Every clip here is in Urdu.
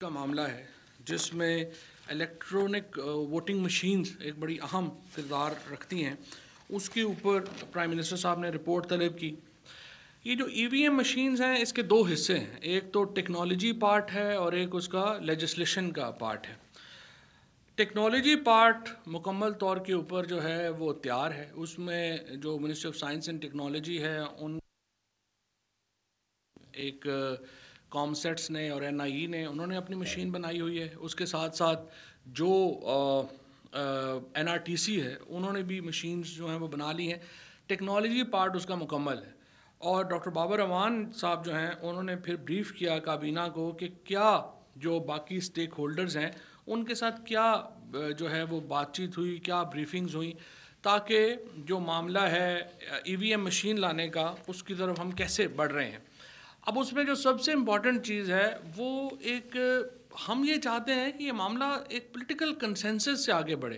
کا معاملہ ہے جس میں الیکٹرانک ووٹنگ مشینز ایک بڑی اہم کردار رکھتی ہیں، اس کے اوپر پرائم منسٹر صاحب نے رپورٹ طلب کی۔ یہ جو ای وی ایم مشینز ہیں اس کے دو حصے ہیں، ایک تو ٹیکنالوجی پارٹ ہے اور ایک اس کا لیجسلیشن کا پارٹ ہے۔ ٹیکنالوجی پارٹ مکمل طور کے اوپر جو ہے وہ تیار ہے، اس میں جو ministry of science and technology ہے ان ایک کام سیٹس نے اور این آئی ای نے انہوں نے اپنی مشین بنائی ہوئی ہے، اس کے ساتھ ساتھ جو این آر ٹی سی ہے انہوں نے بھی مشینز جو ہیں وہ بنا لی ہیں۔ ٹیکنالوجی پارٹ اس کا مکمل ہے، اور ڈاکٹر بابر امان صاحب جو ہیں انہوں نے پھر بریف کیا کابینہ کو کہ کیا جو باقی اسٹیک ہولڈرز ہیں ان کے ساتھ کیا جو ہے وہ بات چیت ہوئی، کیا بریفنگز ہوئیں، تاکہ جو معاملہ ہے ای وی ایم مشین لانے کا اس کی طرف ہم کیسے بڑھ رہے ہیں۔ اب اس میں جو سب سے امپورٹنٹ چیز ہے وہ ایک ہم یہ چاہتے ہیں کہ یہ معاملہ ایک پولیٹیکل کنسنسس سے آگے بڑھے،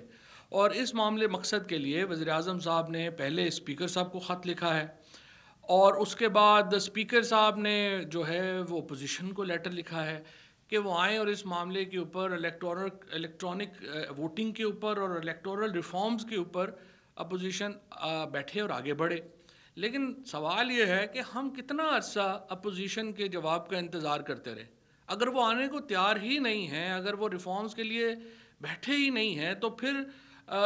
اور اس معاملے مقصد کے لیے وزیر اعظم صاحب نے پہلے اسپیکر صاحب کو خط لکھا ہے، اور اس کے بعد اسپیکر صاحب نے جو ہے وہ اپوزیشن کو لیٹر لکھا ہے کہ وہ آئیں اور اس معاملے کے اوپر الیکٹرانک ووٹنگ کے اوپر اور الیکٹورل ریفارمز کے اوپر اپوزیشن بیٹھے اور آگے بڑھے۔ لیکن سوال یہ ہے کہ ہم کتنا عرصہ اپوزیشن کے جواب کا انتظار کرتے رہے؟ اگر وہ آنے کو تیار ہی نہیں ہیں، اگر وہ ریفارمز کے لیے بیٹھے ہی نہیں ہیں، تو پھر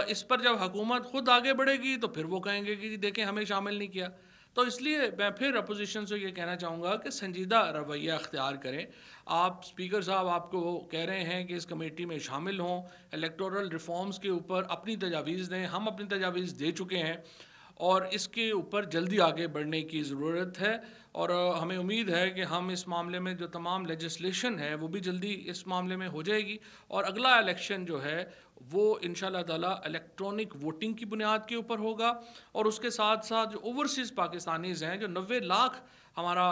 اس پر جب حکومت خود آگے بڑھے گی تو پھر وہ کہیں گے کہ دیکھیں ہمیں شامل نہیں کیا۔ تو اس لیے میں پھر اپوزیشن سے یہ کہنا چاہوں گا کہ سنجیدہ رویہ اختیار کریں۔ آپ اسپیکر صاحب آپ کو کہہ رہے ہیں کہ اس کمیٹی میں شامل ہوں، الیکٹورل ریفارمز کے اوپر اپنی تجاویز دیں، ہم اپنی تجاویز دے چکے ہیں، اور اس کے اوپر جلدی آگے بڑھنے کی ضرورت ہے، اور ہمیں امید ہے کہ ہم اس معاملے میں جو تمام لیجسلیشن ہے وہ بھی جلدی اس معاملے میں ہو جائے گی، اور اگلا الیکشن جو ہے وہ انشاءاللہ تعالیٰ الیکٹرانک ووٹنگ کی بنیاد کے اوپر ہوگا، اور اس کے ساتھ ساتھ جو اوورسیز پاکستانیز ہیں، جو 90 لاکھ ہمارا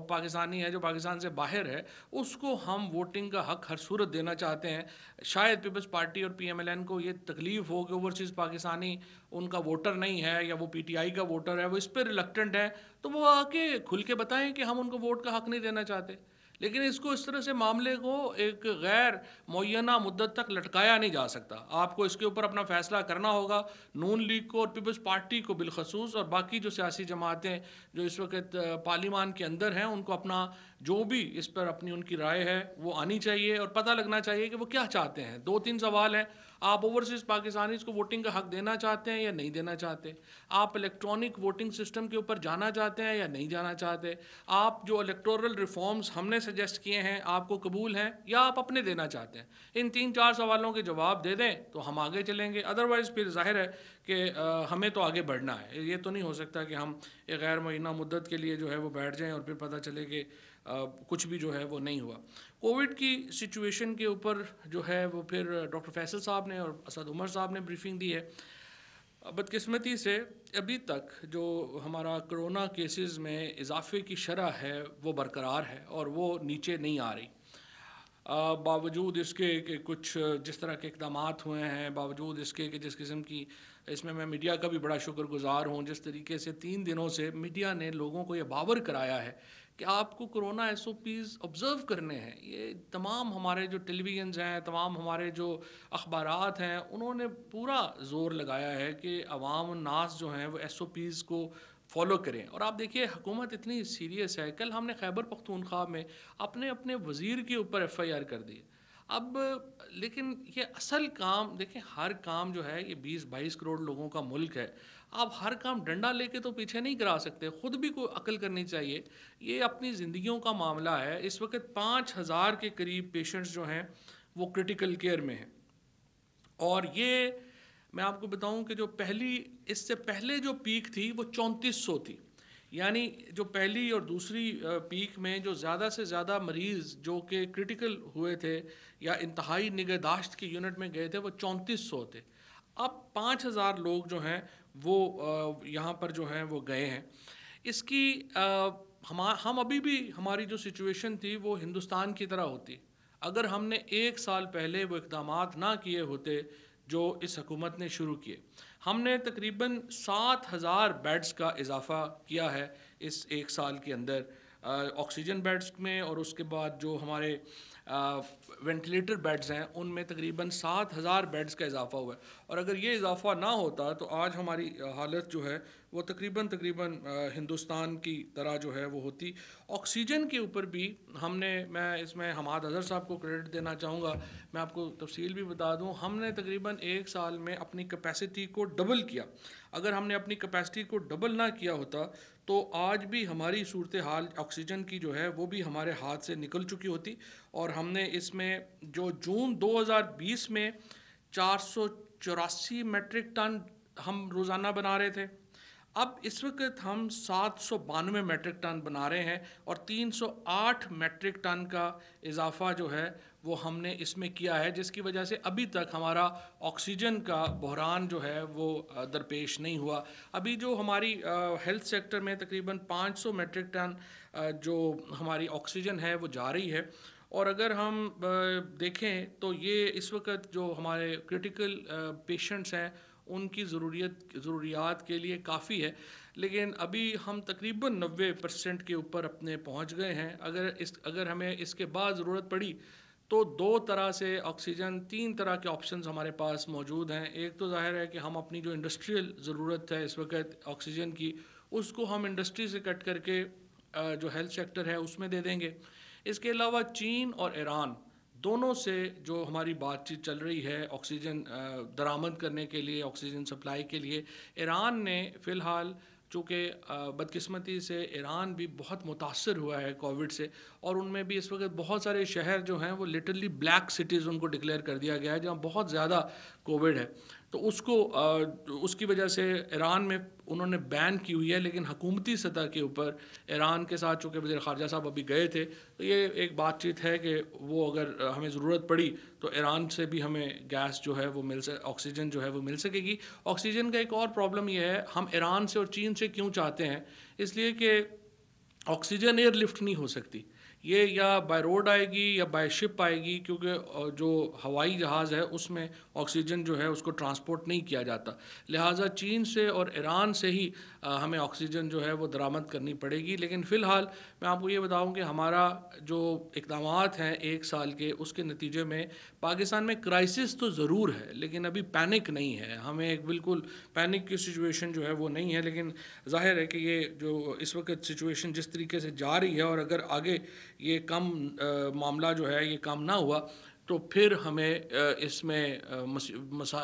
پاکستانی ہے جو پاکستان سے باہر ہے، اس کو ہم ووٹنگ کا حق ہر صورت دینا چاہتے ہیں۔ شاید پیپلز پارٹی اور پی ایم ایل این کو یہ تکلیف ہو کہ اوورسیز پاکستانی ان کا ووٹر نہیں ہے یا وہ پی ٹی آئی کا ووٹر ہے، وہ اس پہ ریلکٹنٹ ہے، تو وہ آ کے کھل کے بتائیں کہ ہم ان کو ووٹ کا حق نہیں دینا چاہتے۔ لیکن اس کو اس طرح سے معاملے کو ایک غیر معینہ مدت تک لٹکایا نہیں جا سکتا۔ آپ کو اس کے اوپر اپنا فیصلہ کرنا ہوگا، نون لیگ کو اور پیپلز پارٹی کو بالخصوص، اور باقی جو سیاسی جماعتیں جو اس وقت پارلیمان کے اندر ہیں ان کو اپنا جو بھی اس پر اپنی ان کی رائے ہے وہ آنی چاہیے، اور پتہ لگنا چاہیے کہ وہ کیا چاہتے ہیں۔ 2-3 سوال ہیں، آپ اوورسیز پاکستانیز کو ووٹنگ کا حق دینا چاہتے ہیں یا نہیں دینا چاہتے؟ آپ الیکٹرانک ووٹنگ سسٹم کے اوپر جانا چاہتے ہیں یا نہیں جانا چاہتے؟ آپ جو الیکٹورل ریفارمز ہم نے سجیسٹ کیے ہیں آپ کو قبول ہیں یا آپ اپنے دینا چاہتے ہیں؟ ان 3-4 سوالوں کے جواب دے دیں تو ہم آگے چلیں گے، ادروائز پھر ظاہر ہے کہ ہمیں تو آگے بڑھنا ہے۔ یہ تو نہیں ہو سکتا کہ ہم ایک غیر معینہ مدت کے لیے جو ہے وہ بیٹھ جائیں اور پھر پتہ چلے کہ کچھ بھی جو ہے وہ نہیں ہوا۔ کووڈ کی سچویشن کے اوپر جو ہے وہ پھر ڈاکٹر فیصل صاحب نے اور اسد عمر صاحب نے بریفنگ دی ہے۔ بدقسمتی سے ابھی تک جو ہمارا کرونا کیسز میں اضافے کی شرح ہے وہ برقرار ہے اور وہ نیچے نہیں آ رہی، باوجود اس کے کہ کچھ جس طرح کے اقدامات ہوئے ہیں، باوجود اس کے کہ جس قسم کی اس میں میڈیا کا بھی بڑا شکر گزار ہوں، جس طریقے سے 3 دنوں سے میڈیا نے لوگوں کو یہ باور کرایا ہے کہ آپ کو corona S O Ps observe کرنے ہیں۔ یہ تمام ہمارے جو ٹیلی ویژنز ہیں، تمام ہمارے جو اخبارات ہیں، انہوں نے پورا زور لگایا ہے کہ عوام الناس جو ہیں وہ ایس او پیز کو فالو کریں۔ اور آپ دیکھیے حکومت اتنی سیریس ہے، کل ہم نے خیبر پختونخوا میں اپنے وزیر کے اوپر ایف آئی آر کر دی۔ اب لیکن یہ اصل کام دیکھیں، ہر کام جو ہے یہ 20-22 کروڑ لوگوں کا ملک ہے، آپ ہر کام ڈنڈا لے کے تو پیچھے نہیں کرا سکتے، خود بھی کوئی عقل کرنی چاہیے۔ یہ اپنی زندگیوں کا معاملہ ہے۔ اس وقت 5000 کے قریب پیشنٹس جو ہیں وہ کرٹیکل کیئر میں ہیں، اور یہ میں آپ کو بتاؤں کہ جو اس سے پہلے جو پیک تھی وہ 3400 تھی، یعنی جو پہلی اور دوسری پیک میں جو زیادہ سے زیادہ مریض جو کہ کرٹیکل ہوئے تھے یا انتہائی نگہداشت کی یونٹ میں گئے تھے وہ 3400 تھے۔ اب 5000 لوگ جو ہیں وہ یہاں پر جو ہیں وہ گئے ہیں۔ اس کی ہم ابھی بھی ہماری جو سچویشن تھی وہ ہندوستان کی طرح ہوتی اگر ہم نے 1 سال پہلے وہ اقدامات نہ کیے ہوتے جو اس حکومت نے شروع کیے۔ ہم نے تقریباً 7000 بیڈز کا اضافہ کیا ہے اس 1 سال کے اندر، آکسیجن بیڈز میں، اور اس کے بعد جو ہمارے وینٹیلیٹر بیڈز ہیں ان میں تقریباً 7,000 بیڈز کا اضافہ ہوا ہے، اور اگر یہ اضافہ نہ ہوتا تو آج ہماری حالت جو ہے وہ تقریباً ہندوستان کی طرح جو ہے وہ ہوتی۔ آکسیجن کے اوپر بھی ہم نے، میں اس میں حماد اظہر صاحب کو کریڈٹ دینا چاہوں گا، میں آپ کو تفصیل بھی بتا دوں، ہم نے تقریباً 1 سال میں اپنی کیپیسٹی کو ڈبل کیا۔ اگر ہم نے اپنی کیپیسٹی کو ڈبل نہ کیا ہوتا تو آج بھی ہماری صورتحال آکسیجن کی جو ہے وہ بھی ہمارے ہاتھ سے نکل چکی ہوتی، اور ہم نے اس میں جو جون 2020 میں 484 میٹرک ٹن ہم روزانہ بنا رہے تھے، اب اس وقت ہم 792 میٹرک ٹن بنا رہے ہیں، اور 308 میٹرک ٹن کا اضافہ جو ہے وہ ہم نے اس میں کیا ہے، جس کی وجہ سے ابھی تک ہمارا آکسیجن کا بحران جو ہے وہ درپیش نہیں ہوا۔ ابھی جو ہماری ہیلتھ سیکٹر میں تقریباً 500 میٹرک ٹن جو ہماری آکسیجن ہے وہ جا رہی ہے، اور اگر ہم دیکھیں تو یہ اس وقت جو ہمارے کرٹیکل پیشنٹس ہیں ان کی ضروریات کے لیے کافی ہے، لیکن ابھی ہم تقریباً 90% کے اوپر اپنے پہنچ گئے ہیں۔ اگر ہمیں اس کے بعد ضرورت پڑی تو 2 طرح سے آکسیجن، 3 طرح کے آپشنز ہمارے پاس موجود ہیں۔ ایک تو ظاہر ہے کہ ہم اپنی جو انڈسٹریل ضرورت ہے اس وقت آکسیجن کی، اس کو ہم انڈسٹری سے کٹ کر کے جو ہیلتھ سیکٹر ہے اس میں دے دیں گے۔ اس کے علاوہ چین اور ایران دونوں سے جو ہماری بات چیت چل رہی ہے آکسیجن درآمد کرنے کے لیے، آکسیجن سپلائی کے لیے، ایران نے فی الحال، چونکہ بدقسمتی سے ایران بھی بہت متاثر ہوا ہے کووڈ سے، اور ان میں بھی اس وقت بہت سارے شہر جو ہیں وہ لٹرلی بلیک سٹیز ان کو ڈکلیئر کر دیا گیا ہے جہاں بہت زیادہ کووڈ ہے، تو اس کی وجہ سے ایران میں انہوں نے بین کی ہوئی ہے، لیکن حکومتی سطح کے اوپر ایران کے ساتھ، چونکہ وزیر خارجہ صاحب ابھی گئے تھے، تو یہ ایک بات چیت ہے کہ وہ اگر ہمیں ضرورت پڑی تو ایران سے بھی ہمیں گیس جو ہے وہ آکسیجن جو ہے وہ مل سکے گی۔ آکسیجن کا ایک اور پرابلم یہ ہے، ہم ایران سے اور چین سے کیوں چاہتے ہیں، اس لیے کہ آکسیجن ایئر لفٹ نہیں ہو سکتی، یہ یا بائی روڈ آئے گی یا بائی شپ آئے گی، کیونکہ جو ہوائی جہاز ہے اس میں آکسیجن جو ہے اس کو ٹرانسپورٹ نہیں کیا جاتا، لہٰذا چین سے اور ایران سے ہی ہمیں آکسیجن جو ہے وہ درآمد کرنی پڑے گی۔ لیکن فی الحال میں آپ کو یہ بتاؤں کہ ہمارا جو اقدامات ہیں 1 سال کے، اس کے نتیجے میں پاکستان میں کرائسس تو ضرور ہے لیکن ابھی پینک نہیں ہے، ہمیں ایک بالکل پینک کی سچویشن جو ہے وہ نہیں ہے، لیکن ظاہر ہے کہ یہ جو اس وقت سچویشن جس طریقے سے جا رہی ہے، اور اگر آگے یہ کم معاملہ جو ہے یہ کم نہ ہوا تو پھر ہمیں اس میں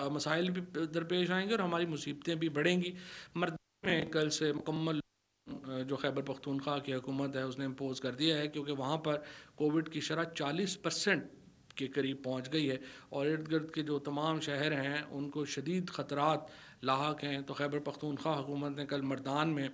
مسائل بھی درپیش آئیں گے اور ہماری مصیبتیں بھی بڑھیں گی۔ مردان میں کل سے مکمل جو خیبر پختونخوا کی حکومت ہے اس نے امپوز کر دیا ہے، کیونکہ وہاں پر کووڈ کی شرح 40% کے قریب پہنچ گئی ہے، اور ارد گرد کے جو تمام شہر ہیں ان کو شدید خطرات لاحق ہیں، تو خیبر پختونخوا حکومت نے کل مردان میں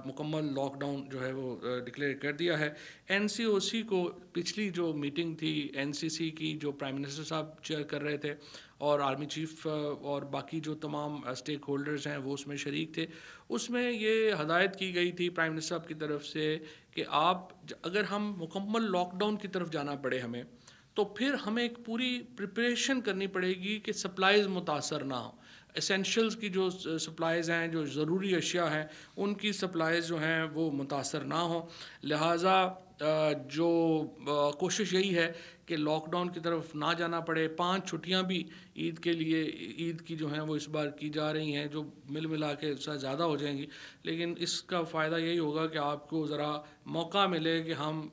مکمل لاک ڈاؤن جو ہے وہ ڈکلیئر کر دیا ہے۔ این سی او سی کو پچھلی جو میٹنگ تھی این سی سی کی، جو پرائم منسٹر صاحب چیئر کر رہے تھے اور آرمی چیف اور باقی جو تمام اسٹیک ہولڈرز ہیں وہ اس میں شریک تھے، اس میں یہ ہدایت کی گئی تھی پرائم منسٹر صاحب کی طرف سے کہ اگر ہم مکمل لاک ڈاؤن کی طرف جانا پڑے ہمیں، تو پھر ہمیں ایک پوری پریپریشن کرنی پڑے گی کہ سپلائز متاثر نہ ہوں، اسینشلز کی جو سپلائز ہیں، جو ضروری اشیاء ہیں، ان کی سپلائز جو ہیں وہ متاثر نہ ہوں، لہٰذا جو کوشش یہی ہے کہ لاک ڈاؤن کی طرف نہ جانا پڑے۔ 5 چھٹیاں بھی عید کے لیے، عید کی جو ہیں وہ اس بار کی جا رہی ہیں، جو ملا کے زیادہ ہو جائیں گی، لیکن اس کا فائدہ یہی ہوگا کہ آپ کو ذرا موقع ملے کہ ہم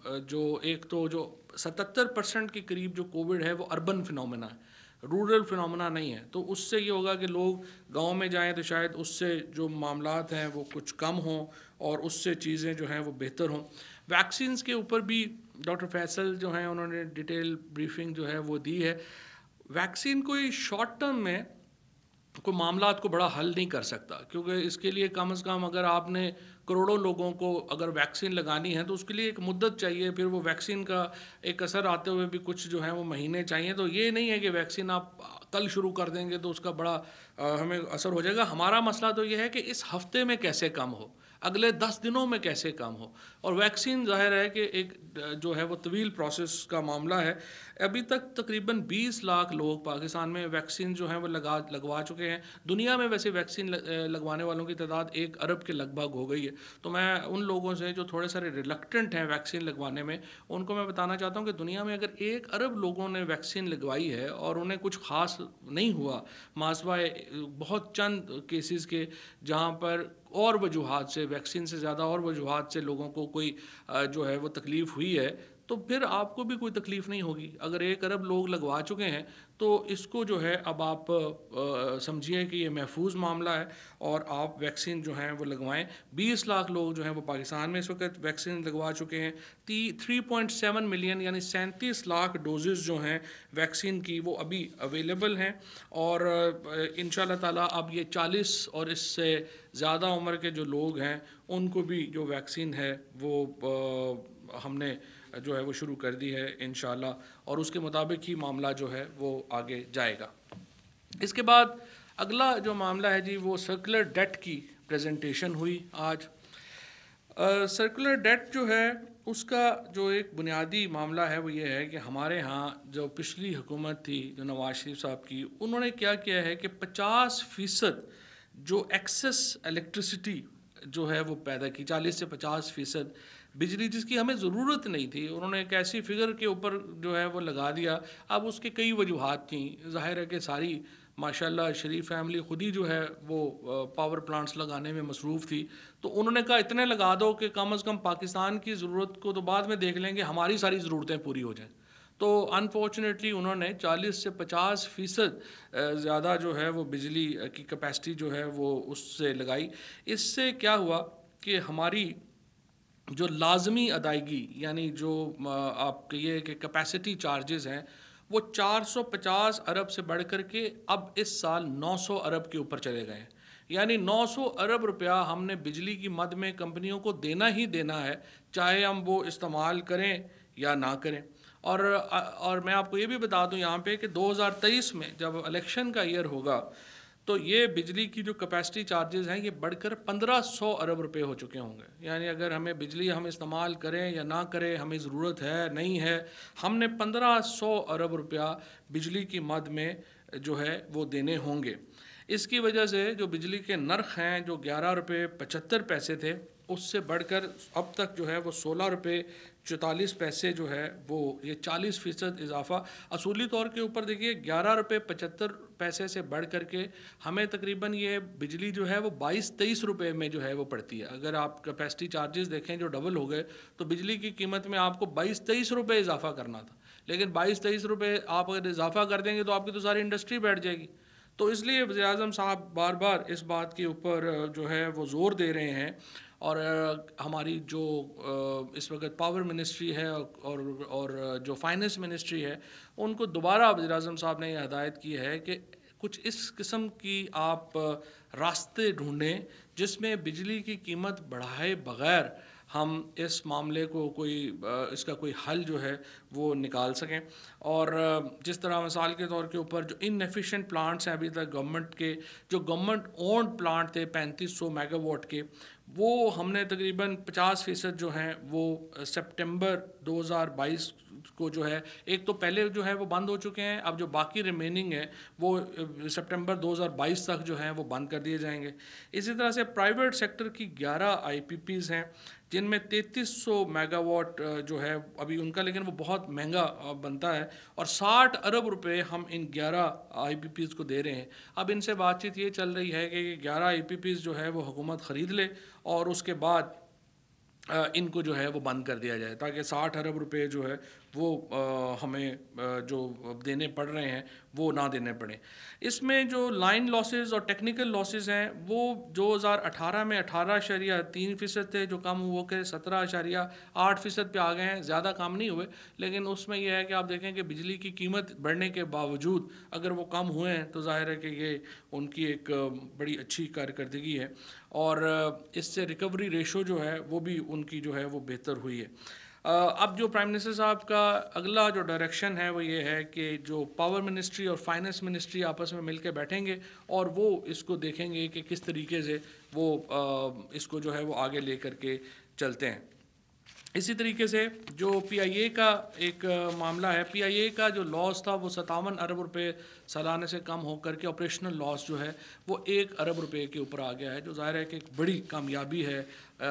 ایک تو جو 77% کے قریب جو کووڈ ہے وہ اربن فنومینا ہے، رورل فنومینا نہیں ہے، تو اس سے یہ ہوگا کہ لوگ گاؤں میں جائیں تو شاید اس سے جو معاملات ہیں وہ کچھ کم ہوں اور اس سے چیزیں جو ہیں وہ بہتر ہوں۔ ویکسینز کے اوپر بھی ڈاکٹر فیصل جو ہیں انہوں نے ڈیٹیل بریفنگ جو ہے وہ دی ہے۔ ویکسین کوئی شارٹ ٹرم میں کوئی معاملات کو بڑا حل نہیں کر سکتا، کیونکہ اس کے لیے کم از کم اگر آپ نے کروڑوں لوگوں کو اگر ویکسین لگانی ہے تو اس کے لیے ایک مدت چاہیے، پھر وہ ویکسین کا ایک اثر آتے ہوئے بھی کچھ جو ہیں وہ مہینے چاہیے، تو یہ نہیں ہے کہ ویکسین آپ کل شروع کر دیں گے تو اس کا بڑا ہمیں اثر ہو جائے گا۔ ہمارا مسئلہ تو یہ ہے کہ اس ہفتے میں کیسے کم ہو، اگلے 10 دنوں میں کیسے کم ہو، اور ویکسین ظاہر ہے کہ ایک جو ہے وہ طویل پروسیس کا معاملہ ہے، ابھی تک تقریباً 20 لاکھ لوگ پاکستان میں ویکسین جو ہیں وہ لگوا چکے ہیں. دنیا میں ویسے ویکسین لگوانے والوں کی تعداد 1 ارب کے لگ بھگ ہو گئی ہے. تو میں ان لوگوں سے جو تھوڑے سارے ریلکٹنٹ ہیں ویکسین لگوانے میں, ان کو میں بتانا چاہتا ہوں کہ دنیا میں اگر 1 ارب لوگوں نے ویکسین لگوائی ہے اور انہیں کچھ خاص نہیں ہوا, ماسوائے بہت چند کیسز کے جہاں پر اور وجوہات سے, ویکسین سے زیادہ اور وجوہات سے لوگوں کو کوئی جو ہے وہ تکلیف ہوئی ہے, تو پھر آپ کو بھی کوئی تکلیف نہیں ہوگی. اگر 1 ارب لوگ لگوا چکے ہیں تو اس کو جو ہے اب آپ سمجھیے کہ یہ محفوظ معاملہ ہے اور آپ ویکسین جو ہیں وہ لگوائیں. 20 لاکھ لوگ جو ہیں وہ پاکستان میں اس وقت ویکسین لگوا چکے ہیں. 3.7 ملین یعنی 37 لاکھ ڈوزز جو ہیں ویکسین کی وہ ابھی اویلیبل ہیں, اور انشاءاللہ تعالیٰ اب یہ 40 اور اس سے زیادہ عمر کے جو لوگ ہیں ان کو بھی جو ویکسین ہے وہ ہم نے جو ہے وہ شروع کر دی ہے انشاءاللہ, اور اس کے مطابق ہی معاملہ جو ہے وہ آگے جائے گا. اس کے بعد اگلا جو معاملہ ہے جی وہ سرکولر ڈیٹ کی پریزنٹیشن ہوئی آج. سرکولر ڈیٹ جو ہے اس کا جو ایک بنیادی معاملہ ہے وہ یہ ہے کہ ہمارے ہاں جو پچھلی حکومت تھی جو نواز شریف صاحب کی, انہوں نے کیا کیا ہے کہ 50% جو ایکسیس الیکٹریسٹی جو ہے وہ پیدا کی, 40 سے 50% بجلی جس کی ہمیں ضرورت نہیں تھی, انہوں نے ایک ایسی فگر کے اوپر جو ہے وہ لگا دیا. اب اس کے کئی وجوہات تھیں, ظاہر ہے کہ ساری ماشاءاللہ شریف فیملی خود ہی جو ہے وہ پاور پلانٹس لگانے میں مصروف تھی, تو انہوں نے کہا اتنے لگا دو کہ کم از کم پاکستان کی ضرورت کو تو بعد میں دیکھ لیں گے, ہماری ساری ضرورتیں پوری ہو جائیں. تو انفارچونیٹلی انہوں نے 40 سے 50% زیادہ جو ہے وہ بجلی کی کیپیسٹی جو ہے وہ اس سے لگائی. اس سے کیا ہوا کہ ہماری جو لازمی ادائیگی یعنی جو آپ کہیے کہ کیپیسٹی چارجز ہیں وہ 450 ارب سے بڑھ کر کے اب اس سال 900 ارب کے اوپر چلے گئے ہیں. یعنی 900 ارب روپیہ ہم نے بجلی کی مد میں کمپنیوں کو دینا ہی دینا ہے, چاہے ہم وہ استعمال کریں یا نہ کریں. اور میں آپ کو یہ بھی بتا دوں یہاں پہ کہ 2023 میں جب الیکشن کا ایئر ہوگا تو یہ بجلی کی جو کیپیسٹی چارجز ہیں یہ بڑھ کر 1500 ارب روپے ہو چکے ہوں گے. یعنی اگر ہمیں بجلی ہم استعمال کریں یا نہ کریں, ہمیں ضرورت ہے نہیں ہے, ہم نے 1500 ارب روپیہ بجلی کی مد میں جو ہے وہ دینے ہوں گے. اس کی وجہ سے جو بجلی کے نرخ ہیں جو 11 روپے 75 پیسے تھے اس سے بڑھ کر اب تک جو ہے وہ 16 روپے 44 پیسے جو ہے وہ یہ 40% اضافہ. اصولی طور کے اوپر دیکھیے 11 روپے 75 پیسے سے بڑھ کر کے ہمیں تقریباً یہ بجلی جو ہے وہ 22-23 روپے میں جو ہے وہ پڑتی ہے. اگر آپ کیپیسٹی چارجز دیکھیں جو ڈبل ہو گئے تو بجلی کی قیمت میں آپ کو 22-23 روپے اضافہ کرنا تھا, لیکن 22-23 روپے آپ اگر اضافہ کر دیں گے تو آپ کی تو ساری انڈسٹری بیٹھ جائے گی. تو اس لیے وزیر اعظم صاحب بار بار اس بات کے اوپر جو ہے وہ زور دے رہے ہیں, اور ہماری جو اس وقت پاور منسٹری ہے اور جو فائننس منسٹری ہے ان کو دوبارہ وزیر اعظم صاحب نے یہ ہدایت کی ہے کہ کچھ اس قسم کی آپ راستے ڈھونڈیں جس میں بجلی کی قیمت بڑھائے بغیر ہم اس معاملے کو اس کا کوئی حل جو ہے وہ نکال سکیں. اور جس طرح مثال کے طور کے اوپر جو ان ایفیشینٹ پلانٹس ہیں ابھی تک گورنمنٹ کے, جو گورنمنٹ اونڈ پلانٹ تھے 3500 میگا واٹ کے, وہ ہم نے تقریباً 50% جو ہیں وہ سپٹمبر 2022 کو جو ہے, ایک تو پہلے جو ہے وہ بند ہو چکے ہیں, اب جو باقی ریمیننگ ہے وہ سپٹمبر 2022 تک جو ہیں وہ بند کر دیے جائیں گے. اسی طرح سے پرائیویٹ سیکٹر کی 11 آئی پی پیز ہیں جن میں 3300 میگا واٹ جو ہے ابھی ان کا, لیکن وہ بہت مہنگا بنتا ہے, اور 60 ارب روپے ہم ان 11 آئی پی پیز کو دے رہے ہیں. اب ان سے بات چیت یہ چل رہی ہے کہ 11 آئی پی پیز جو ہے وہ حکومت خرید لے اور اس کے بعد ان کو جو ہے وہ بند کر دیا جائے تاکہ 60 ارب روپے جو ہے وہ ہمیں جو دینے پڑ رہے ہیں وہ نہ دینے پڑیں. اس میں جو لائن لاسز اور ٹیکنیکل لاسز ہیں وہ 2018 میں 18.3% تھے جو کم ہو کے 17.8% پہ آ گئے ہیں. زیادہ کم نہیں ہوئے, لیکن اس میں یہ ہے کہ آپ دیکھیں کہ بجلی کی قیمت بڑھنے کے باوجود اگر وہ کم ہوئے ہیں تو ظاہر ہے کہ یہ ان کی ایک بڑی اچھی کارکردگی ہے, اور اس سے ریکوری ریشو جو ہے وہ بھی ان کی جو ہے وہ بہتر ہوئی ہے. اب جو پرائم منسٹر صاحب کا اگلا جو ڈائریکشن ہے وہ یہ ہے کہ جو پاور منسٹری اور فائننس منسٹری آپس میں مل کے بیٹھیں گے اور وہ اس کو دیکھیں گے کہ کس طریقے سے وہ اس کو جو ہے وہ آگے لے کر کے چلتے ہیں. اسی طریقے سے جو پی آئی اے کا ایک معاملہ ہے، پی آئی اے کا جو لاس تھا وہ 57 ارب روپے سالانہ سے کم ہو کر کے آپریشنل لاس جو ہے وہ 1 ارب روپے کے اوپر آ گیا ہے، جو ظاہر ہے کہ ایک بڑی کامیابی ہے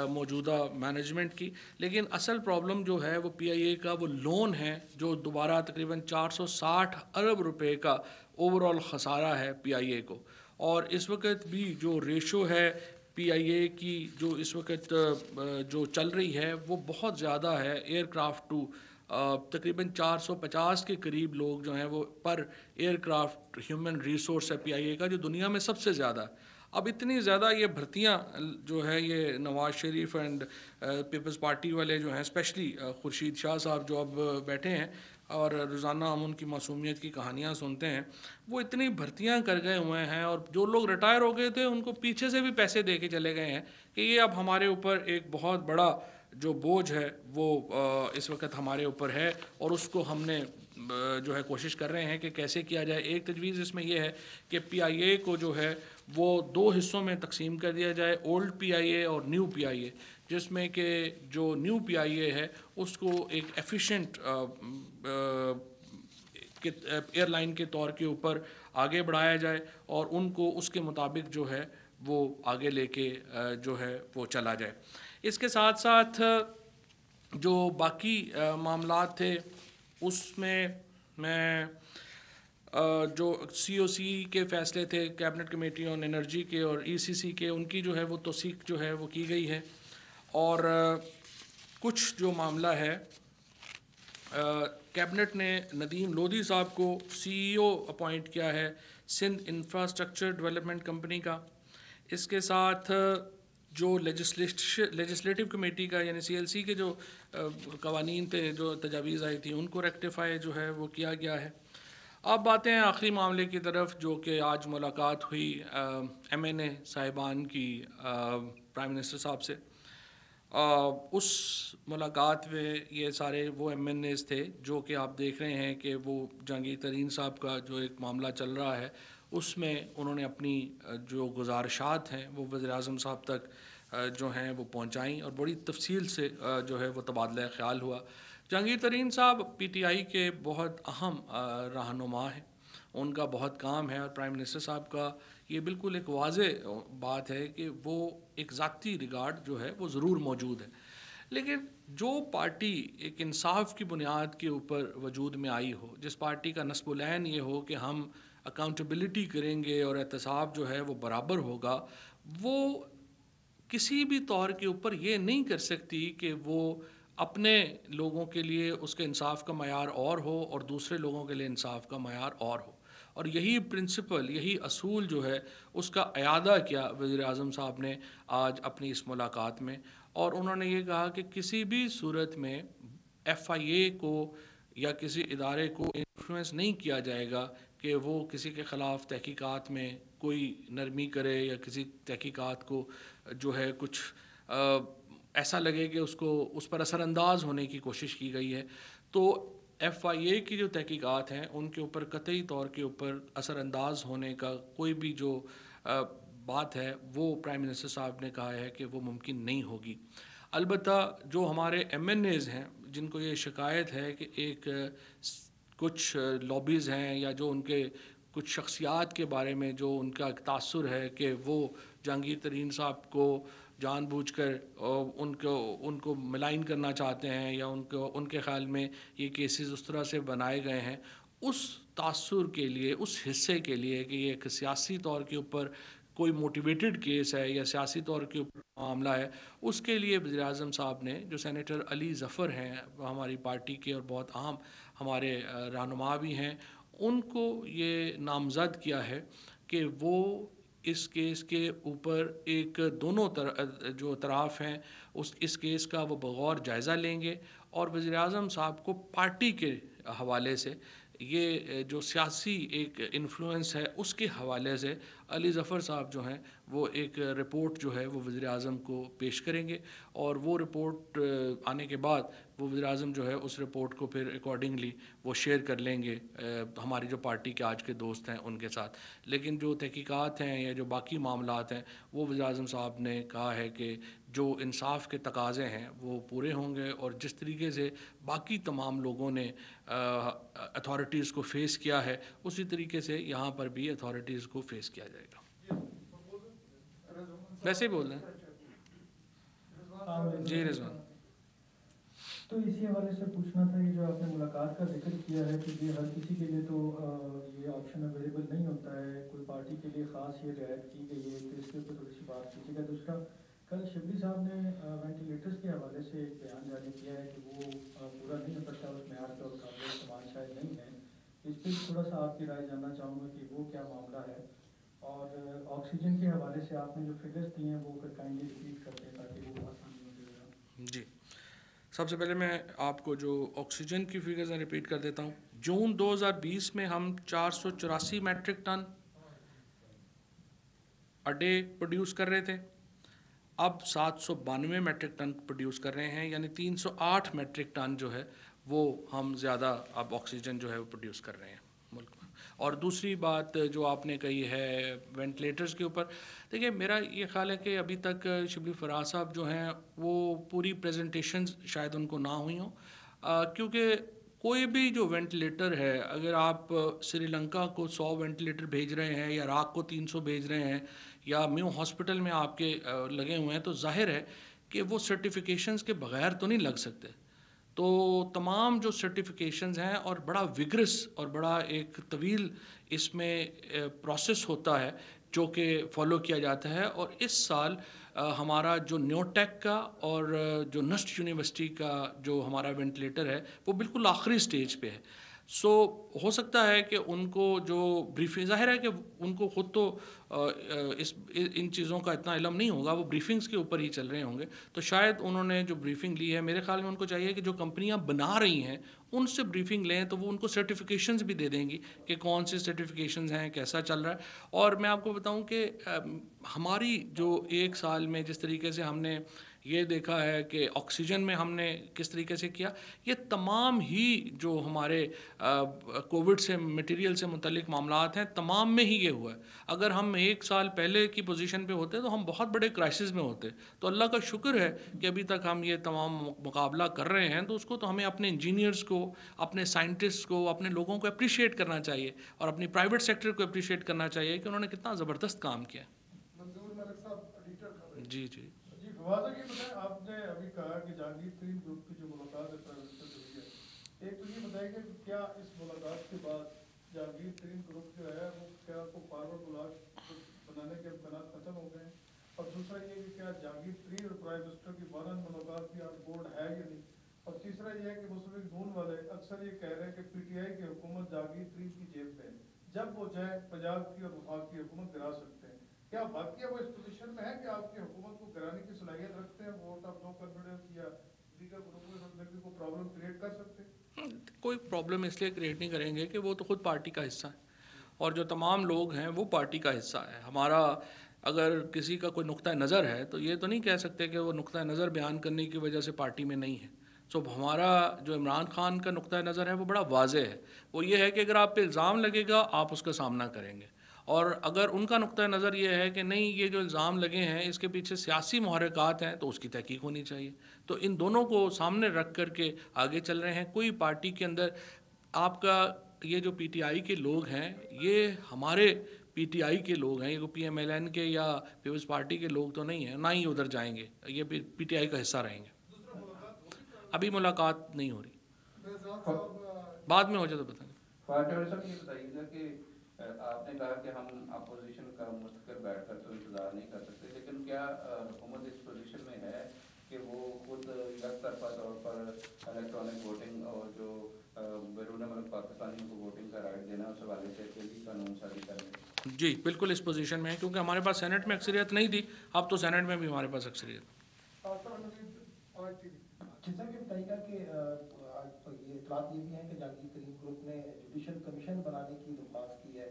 موجودہ مینجمنٹ کی. لیکن اصل پرابلم جو ہے وہ پی آئی اے کا وہ لون ہے جو دوبارہ تقریباً 460 ارب روپے کا اوور آل خسارہ ہے پی آئی اے کو. اور اس وقت بھی جو ریشو ہے پی آئی اے کی جو اس وقت جو چل رہی ہے وہ بہت زیادہ ہے ایئر کرافٹ ٹو، تقریباً 450 کے قریب لوگ جو ہیں وہ پر ایئر کرافٹ ہیومن ریسورس ہے پی آئی اے کا، جو دنیا میں سب سے زیادہ ہے. اب اتنی زیادہ یہ بھرتیاں جو ہے یہ Nawaz Sharif and Peoples party والے جو ہیں، اسپیشلی خورشید شاہ صاحب جو اب بیٹھے ہیں اور روزانہ ہم ان کی معصومیت کی کہانیاں سنتے ہیں، وہ اتنی بھرتیاں کر گئے ہوئے ہیں. اور جو لوگ ریٹائر ہو گئے تھے ان کو پیچھے سے بھی پیسے دے کے چلے گئے ہیں کہ یہ اب ہمارے اوپر ایک بہت بڑا جو بوجھ ہے وہ اس وقت ہمارے اوپر ہے، اور اس کو ہم نے جو ہے کوشش کر رہے ہیں کہ کیسے کیا جائے. ایک تجویز اس میں یہ ہے کہ پی آئی اے کو جو ہے وہ 2 حصوں میں تقسیم کر دیا جائے، اولڈ پی آئی اے اور نیو پی آئی اے، جس میں کہ جو نیو پی آئی اے ہے اس کو ایک ایفیشینٹ ایئر لائن کے طور کے اوپر آگے بڑھایا جائے اور ان کو اس کے مطابق جو ہے وہ آگے لے کے جو ہے وہ چلا جائے. اس کے ساتھ ساتھ جو باقی معاملات تھے اس میں جو سی او سی کے فیصلے تھے کیبنٹ کمیٹی آن انرجی کے اور ای سی سی کے، ان کی جو ہے وہ توثیق جو ہے وہ کی گئی ہے. اور کچھ جو معاملہ ہے کیبنٹ نے ندیم لودھی صاحب کو سی ای او اپوائنٹ کیا ہے سندھ انفراسٹرکچر ڈیولپمنٹ کمپنی کا. اس کے ساتھ جو لیجسلیٹو کمیٹی کا یعنی سی ایل سی کے جو قوانین تھے، جو تجاویز آئی تھیں، ان کو ریکٹیفائی جو ہے وہ کیا گیا ہے. اب باتیں ہیں آخری معاملے کی طرف، جو کہ آج ملاقات ہوئی ایم این اے صاحبان کی پرائم منسٹر صاحب سے. اس ملاقات میں یہ سارے وہ ایم این ایز تھے جو کہ آپ دیکھ رہے ہیں کہ وہ جہانگیر ترین صاحب کا جو ایک معاملہ چل رہا ہے اس میں انہوں نے اپنی جو گزارشات ہیں وہ وزیر اعظم صاحب تک جو ہیں وہ پہنچائیں اور بڑی تفصیل سے جو ہے وہ تبادلہ خیال ہوا. جہانگیر ترین صاحب پی ٹی آئی کے بہت اہم رہنما ہیں، ان کا بہت کام ہے، اور پرائم منسٹر صاحب کا یہ بالکل ایک واضح بات ہے کہ وہ ایک ذاتی ریگارڈ جو ہے وہ ضرور موجود ہے. لیکن جو پارٹی ایک انصاف کی بنیاد کے اوپر وجود میں آئی ہو، جس پارٹی کا نصب العین یہ ہو کہ ہم اکاؤنٹیبلٹی کریں گے اور احتساب جو ہے وہ برابر ہوگا، وہ کسی بھی طور کے اوپر یہ نہیں کر سکتی کہ وہ اپنے لوگوں کے لیے اس کے انصاف کا معیار اور ہو اور دوسرے لوگوں کے لیے انصاف کا معیار اور ہو. اور یہی پرنسپل، یہی اصول جو ہے اس کا اعادہ کیا وزیر اعظم صاحب نے آج اپنی اس ملاقات میں. اور انہوں نے یہ کہا کہ کسی بھی صورت میں ایف آئی اے کو یا کسی ادارے کو انفلوئنس نہیں کیا جائے گا کہ وہ کسی کے خلاف تحقیقات میں کوئی نرمی کرے یا کسی تحقیقات کو جو ہے کچھ ایسا لگے کہ اس پر اثر انداز ہونے کی کوشش کی گئی ہے. تو ایف آئی اے کی جو تحقیقات ہیں ان کے اوپر قطعی طور کے اوپر اثر انداز ہونے کا کوئی بھی جو بات ہے وہ پرائم منسٹر صاحب نے کہا ہے کہ وہ ممکن نہیں ہوگی. البتہ جو ہمارے ایم این ایز ہیں جن کو یہ شکایت ہے کہ ایک کچھ لابیز ہیں یا جو ان کے کچھ شخصیات کے بارے میں جو ان کا ایک تاثر ہے کہ وہ جہانگیر ترین صاحب کو جان بوجھ کر ان کو ملائن کرنا چاہتے ہیں یا ان کے خیال میں یہ کیسز اس طرح سے بنائے گئے ہیں، اس تاثر کے لیے، اس حصے کے لیے کہ یہ ایک سیاسی طور کے اوپر کوئی موٹیویٹڈ کیس ہے یا سیاسی طور کے اوپر معاملہ ہے، اس کے لیے وزیر اعظم صاحب نے جو سینیٹر علی ظفر ہیں ہماری پارٹی کے اور بہت اہم ہمارے رہنما بھی ہیں، ان کو یہ نامزد کیا ہے کہ وہ اس کیس کے اوپر ایک دونوں جو اطراف ہیں اس کیس کا وہ بغور جائزہ لیں گے اور وزیر اعظم صاحب کو پارٹی کے حوالے سے یہ جو سیاسی ایک انفلوئنس ہے اس کے حوالے سے علی ظفر صاحب جو ہیں وہ ایک رپورٹ جو ہے وہ وزیر اعظم کو پیش کریں گے، اور وہ رپورٹ آنے کے بعد وہ وزیر اعظم جو ہے اس رپورٹ کو پھر اکارڈنگلی وہ شیئر کر لیں گے ہماری جو پارٹی کے آج کے دوست ہیں ان کے ساتھ. لیکن جو تحقیقات ہیں یا جو باقی معاملات ہیں وہ وزیر اعظم صاحب نے کہا ہے کہ جو انصاف کے تقاضے ہیں وہ پورے ہوں گے، اور جس طریقے سے باقی تمام لوگوں نے اتھارٹیز کو فیس کیا ہے اسی طریقے سے یہاں پر بھی اتھارٹیز کو فیس کیا جائے گا. ویسے ہی بول رہے ہیں جی رضوان. تو اسی حوالے سے پوچھنا تھا، یہ جو آپ نے ملاقات کا ذکر کیا ہے کہ یہ ہر کسی کے لیے تو یہ آپشن اویلیبل نہیں ہوتا ہے، کوئی پارٹی کے لیے خاص یہ رعایت کی گئی ہے، تو اس کے اوپر تھوڑی سی بات کیجیے گا. دوسرا، کل شبلی صاحب نے وینٹیلیٹرز کے حوالے سے ایک بیان جاری کیا ہے کہ وہ پورا نہیں ہو سکتا، اس معیار کا اور قابل استعمال شاید نہیں ہے. اس پہ تھوڑا سا آپ کی رائے جاننا چاہوں گا کہ وہ کیا معاملہ ہے. اور آکسیجن کے حوالے سے آپ نے جو فگرز دی ہیں وہ پھر کائنڈلی ریپیٹ کرتے ہیں تاکہ وہ آسانی ہو جائے گا. جی، سب سے پہلے میں آپ کو جو آکسیجن کی فگرز ہیں ریپیٹ کر دیتا ہوں. جون 2020 میں ہم 484 میٹرک ٹن اڈے پروڈیوس کر رہے تھے، اب 792 میٹرک ٹن پروڈیوس کر رہے ہیں، یعنی 308 میٹرک ٹن جو ہے وہ ہم زیادہ اب آکسیجن جو ہے وہ پروڈیوس کر رہے ہیں ملک میں. اور دوسری بات جو آپ نے کہی ہے وینٹیلیٹرز کے اوپر، دیکھیے میرا یہ خیال ہے کہ ابھی تک شبلی فراز صاحب جو ہیں وہ پوری پریزنٹیشنز شاید ان کو نہ ہوئی ہوں، کیونکہ کوئی بھی جو وینٹیلیٹر ہے، اگر آپ سری لنکا کو 100 وینٹیلیٹر بھیج رہے ہیں یا عراق کو 300 بھیج رہے ہیں یا میو ہاسپٹل میں آپ کے لگے ہوئے ہیں، تو ظاہر ہے کہ وہ سرٹیفیکیشنز کے بغیر تو نہیں لگ سکتے. تو تمام جو سرٹیفیکیشنز ہیں اور بڑا وگرس اور بڑا ایک طویل اس میں پروسیس ہوتا ہے جو کہ فالو کیا جاتا ہے. اور اس سال ہمارا جو نیو ٹیک کا اور جو نسٹ یونیورسٹی کا جو ہمارا وینٹیلیٹر ہے وہ بالکل آخری سٹیج پہ ہے. سو ہو سکتا ہے کہ ان کو جو بریفنگ، ظاہر ہے کہ ان کو خود تو ان چیزوں کا اتنا علم نہیں ہوگا، وہ بریفنگز کے اوپر ہی چل رہے ہوں گے، تو شاید انہوں نے جو بریفنگ لی ہے، میرے خیال میں ان کو چاہیے کہ جو کمپنیاں بنا رہی ہیں ان سے بریفنگ لیں تو وہ ان کو سرٹیفیکیشنز بھی دے دیں گی کہ کون سی سرٹیفیکیشنز ہیں، کیسا چل رہا ہے. اور میں آپ کو بتاؤں کہ ہماری جو ایک سال میں جس طریقے سے ہم نے یہ دیکھا ہے کہ آکسیجن میں ہم نے کس طریقے سے کیا، یہ تمام ہی جو ہمارے کووڈ سے مٹیریل سے متعلق معاملات ہیں تمام میں ہی یہ ہوا ہے. اگر ہم ایک سال پہلے کی پوزیشن پہ ہوتے تو ہم بہت بڑے کرائسس میں ہوتے. تو اللہ کا شکر ہے کہ ابھی تک ہم یہ تمام مقابلہ کر رہے ہیں، تو اس کو تو ہمیں اپنے انجینئرز کو، اپنے سائنٹسٹ کو، اپنے لوگوں کو اپریشیٹ کرنا چاہیے اور اپنی پرائیویٹ سیکٹر کو اپریشیٹ کرنا چاہیے کہ انہوں نے کتنا زبردست کام کیا. جی جی جی فواز یہ بتائیں، آپ نے ابھی کہا کہ جہانگیر ترین گروپ کی جو ملاقات ہے پرائم منسٹر سے ہوئی ہے، ایک تو یہ بتائیں کہ کیا اس ملاقات کے بعد جہانگیر ترین گروپ جو ہے وہ کیا کو فارورڈ بلاک بنانے کے امکانات ختم ہو گئے ہیں؟ اور دوسرا یہ کہ کیا جہانگیر ترین اور پرائم منسٹر کی بارہ ملاقات بھی آن بورڈ ہے یا نہیں؟ اور تیسرا یہ ہے کہ مسلم لیگ نون والے اکثر یہ کہہ رہے ہیں کہ پی ٹی آئی کی حکومت جہانگیر ترین کی جیب میں ہے، جب وہ چاہے پنجاب کی اور وفاق کی حکومت گرا سکتے ہیں. کیا واقعہ وہ اس پوزیشن میں ہے کہ آپ کی حکومت کو گرانے کی صلاحیت رکھتے ہیں، ووٹ آف نو کانفیڈنس یا دیگر گروپوں میں کوئی پرابلم کریٹ کر سکتے ہیں؟ کوئی پرابلم اس لیے کریٹ نہیں کریں گے کہ وہ تو خود پارٹی کا حصہ ہے، اور جو تمام لوگ ہیں وہ پارٹی کا حصہ ہے. ہمارا اگر کسی کا کوئی نقطہ نظر ہے تو یہ تو نہیں کہہ سکتے کہ وہ نقطہ نظر بیان کرنے کی وجہ سے پارٹی میں نہیں ہے. سو ہمارا جو عمران خان کا نقطہ نظر ہے وہ بڑا واضح ہے. وہ یہ ہے کہ اگر آپ پہ الزام لگے گا آپ اس کا سامنا کریں گے، اور اگر ان کا نقطہ نظر یہ ہے کہ نہیں یہ جو الزام لگے ہیں اس کے پیچھے سیاسی محرکات ہیں تو اس کی تحقیق ہونی چاہیے. تو ان دونوں کو سامنے رکھ کر کے آگے چل رہے ہیں. کوئی پارٹی کے اندر آپ کا یہ جو پی ٹی آئی کے لوگ ہیں یہ ہمارے پی ٹی آئی کے لوگ ہیں، یہ پی ایم ایل این کے یا پیپلز پارٹی کے لوگ تو نہیں ہیں، نہ ہی ادھر جائیں گے، یہ پی ٹی آئی کا حصہ رہیں گے. ابھی ملاقات نہیں ہو رہی، بعد میں ہو جائے تو بتائیں. ڈاکٹر صاحب یہ بتائیے گا کہ آپ نے کہا کہ ہم اپوزیشن کا مستقل بیٹھ کر تو انتظار نہیں کر سکتے، لیکن کیا حکومت اس پوزیشن میں ہے کہ وہ خود یک طرفہ طور پر الیکٹرانک ووٹنگ اور جو بیرون ملک پاکستانیوں کو ووٹنگ کا رائٹ دینا اس حوالے سے اکیلی قانون سازی کریں؟ جی بالکل اس پوزیشن میں ہے، کیونکہ ہمارے پاس سینٹ میں اکثریت نہیں تھی، اب تو سینٹ میں بھی ہمارے پاس اکثریت. جیسا کہ بتائیے گا کہ یہ اطلاعات یہ بھی ہیں کہ جہانگیر ترین گروپ نے جوڈیشل کمیشن بنانے کی درخواست کی ہے،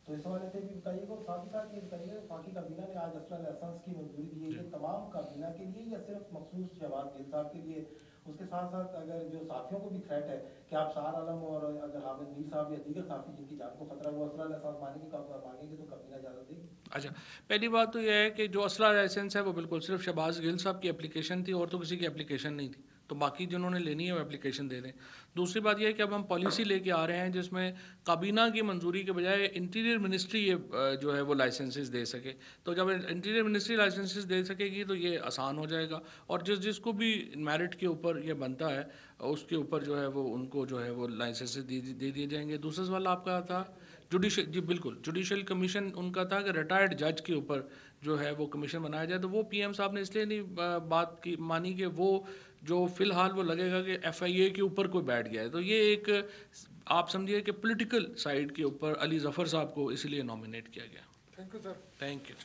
تو اس حوالے سے بھی بتائیے گا. اور ساتھ ہی ساتھ یہ بتائیے پاکی کابینہ نے آج اسلحہ لائسنس کی منظوری دی ہے کہ تمام کابینہ کے لیے یا صرف مخصوص شہباز گل صاحب کے لیے؟ اس کے ساتھ ساتھ اگر جو صحافیوں کو بھی تھریٹ ہے کہ آپ شاہ عالم اور اگر حامد میر صاحب یا دیگر صحافی جن کی جان کو خطرہ وہ اسلحہ لائسنس مانگیں گے تو کابینہ اجازت دے گی؟ اچھا، پہلی بات تو یہ ہے کہ جو اسلحہ لائسنس ہے وہ بالکل صرف شہباز گل صاحب کی اپلیکیشن تھی، اور تو کسی کی اپلیکیشن نہیں تھی، تو باقی جنہوں نے لینی ہے وہ اپلیکیشن دے دیں. دوسری بات یہ ہے کہ اب ہم پالیسی لے کے آ رہے ہیں جس میں کابینہ کی منظوری کے بجائے انٹیریئر منسٹری یہ جو ہے وہ لائسنسز دے سکے. تو جب انٹیریئر منسٹری لائسنسز دے سکے گی تو یہ آسان ہو جائے گا، اور جس کو بھی میرٹ کے اوپر یہ بنتا ہے اس کے اوپر جو ہے وہ ان کو جو ہے وہ لائسنسز دے دیے جائیں گے. دوسرا سوال آپ کا تھا جی بالکل، جوڈیشل کمیشن ان کا تھا کہ ریٹائرڈ جج کے اوپر جو ہے وہ کمیشن بنایا جائے. تو وہ پی ایم صاحب نے اس لیے نہیں بات کی مانی کہ وہ جو فی الحال وہ لگے گا کہ ایف آئی اے کے اوپر کوئی بیٹھ گیا ہے. تو یہ ایک آپ سمجھیے کہ پولیٹیکل سائڈ کے اوپر علی ظفر صاحب کو اسی لیے نامینیٹ کیا گیا. Thank you sir. Thank you.